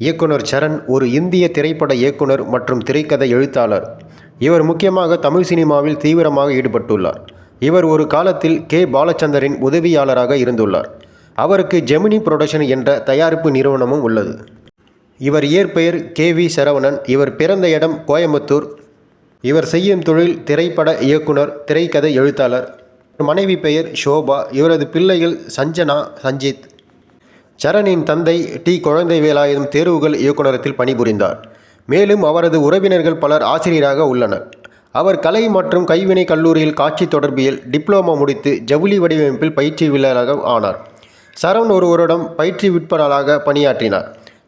இயக்குனர் சரண் ஒரு இந்திய திரைப்பட இயக்குனர் மற்றும் திரைக்கதை எழுத்தாளர். இவர் முக்கியமாக தமிழ் சினிமாவில் தீவிரமாக ஈடுபட்டுள்ளார். இவர் ஒரு காலத்தில் கே. பாலச்சந்தரின் உதவியாளராக இருந்துள்ளார். அவருக்கு ஜெமினி புரொடக்ஷன் என்ற தயாரிப்பு நிறுவனமும் உள்ளது. இவர் இயற்பெயர் கே.வி. சரவணன். இவர் பிறந்த இடம் கோயம்புத்தூர். இவர் செய்யும் தொழில் திரைப்பட இயக்குனர், திரைக்கதை எழுத்தாளர். மனைவி பெயர் ஷோபா. இவரது பிள்ளைகள் சஞ்சனா, சஞ்சித். சரணின் தந்தை டி. குழந்தைவேலாயுதம் தேர்வுகள் இயக்குனரத்தில் பணிபுரிந்தார். மேலும் அவரது உறவினர்கள் பலர் ஆசிரியராக உள்ளனர். அவர் கலை மற்றும் கைவினை கல்லூரியில் காட்சி தொடர்பியல் டிப்ளோமா முடித்து ஜவுளி வடிவமைப்பில் பயிற்சியாளராக ஆனார். சரவண் ஒரு வருடம் பயிற்றுவிப்பாளராக பணியாற்றினார்.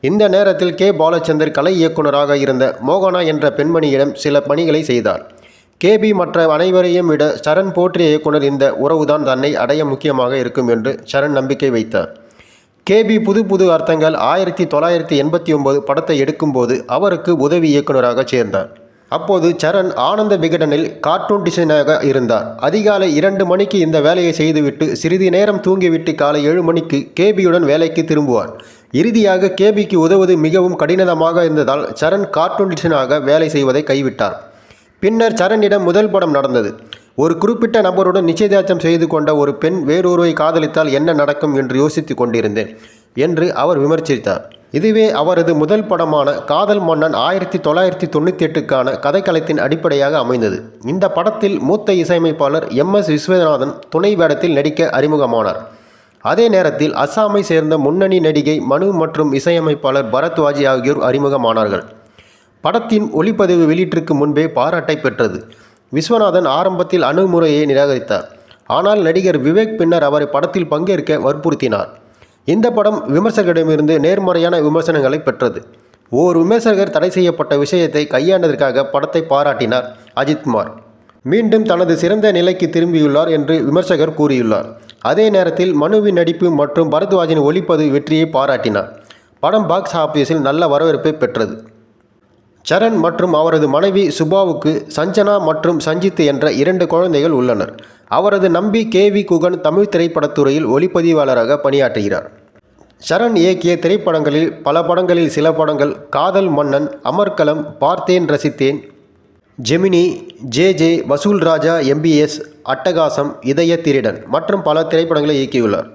இந்த நேரத்தில் கே. பாலச்சந்தர் கலை இயக்குனராக இருந்த மோகனா என்ற பெண்மணியிடம் சில பணிகளை செய்தார். கே.பி. மற்ற அனைவரையும் விட சரண் போற்றிய இயக்குனர் இந்த உறவுதான் தன்னை அடைய முக்கியமாக இருக்கும் என்று சரண் நம்பிக்கை வைத்தார். கே.பி. புது அர்த்தங்கள் 1989 படத்தை எடுக்கும்போது அவருக்கு உதவி இயக்குனராக சேர்ந்தார். அப்போது சரண் ஆனந்த விகடனில் கார்ட்டூன் டிசைனராக இருந்தார். அதிகாலை 2 மணிக்கு இந்த வேலையை செய்துவிட்டு சிறிது நேரம் தூங்கிவிட்டு காலை 7 மணிக்கு கே.பி.யுடன் வேலைக்கு திரும்புவார். இறுதியாக கே.பி.க்கு உதவுவது மிகவும் கடினமாக இருந்ததால் சரண் கார்ட்டூன் டிசைனராக வேலை செய்வதை கைவிட்டார். பின்னர் சரணிடம் முதல் படம் நடந்தது. ஒரு குறிப்பிட்ட நபருடன் நிச்சயதார்த்தம் செய்து கொண்ட ஒரு பெண் வேறொருவரை காதலித்தால் என்ன நடக்கும் என்று யோசித்து கொண்டிருந்தேன் என்று அவர் விமர்சித்தார். இதுவே அவரது முதல் படமான காதல் மன்னன் 1998க்கான கதைக்களத்தின் அடிப்படையாக அமைந்தது. இந்த படத்தில் மூத்த இசையமைப்பாளர் M.S. விஸ்வநாதன் துணை வேடத்தில் நடிக்க அறிமுகமானார். அதே நேரத்தில் அஸ்ஸாமை சேர்ந்த முன்னணி நடிகை மனு மற்றும் இசையமைப்பாளர் பரத்வாஜ் ஆகியோர் அறிமுகமானார்கள். படத்தின் ஒளிப்பதிவு வெளியீட்டிற்கு முன்பே பாராட்டை பெற்றது. விஸ்வநாதன் ஆரம்பத்தில் அணுகுமுறையை நிராகரித்தார். ஆனால் நடிகர் விவேக் பின்னர் அவரை படத்தில் பங்கேற்க வற்புறுத்தினார். இந்த படம் விமர்சகரிடமிருந்து நேர்மறையான விமர்சனங்களை பெற்றது. ஓர் விமர்சகர் தடை செய்யப்பட்ட விஷயத்தை கையாண்டதற்காக படத்தை பாராட்டினார் அஜித்குமார். மீண்டும் தனது சிறந்த நிலைக்கு திரும்பியுள்ளார் என்று விமர்சகர் கூறியுள்ளார். அதே நேரத்தில் மனுவின் நடிப்பு மற்றும் பரத்வாஜின் ஒளிப்பதிவு வெற்றியை பாராட்டினார். படம் பாக்ஸ் ஆபீஸில் நல்ல வரவேற்பை பெற்றது. சரண் மற்றும் அவரது மனைவி சுபாவுக்கு சஞ்சனா மற்றும் சஞ்சித் என்ற 2 குழந்தைகள் உள்ளனர். அவரது நம்பி கே.வி. குகன் தமிழ் திரைப்படத்துறையில் ஒளிப்பதிவாளராக பணியாற்றுகிறார். சரண் இயக்கிய திரைப்படங்களில் பல படங்களில் சில படங்கள் காதல் மன்னன், அமர்கலம், பார்த்தேன் ரசித்தேன், ஜெமினி, ஜே. வசூல் ராஜா, MBS, அட்டகாசம், இதய திருடன் மற்றும் பல திரைப்படங்களை இயக்கியுள்ளார்.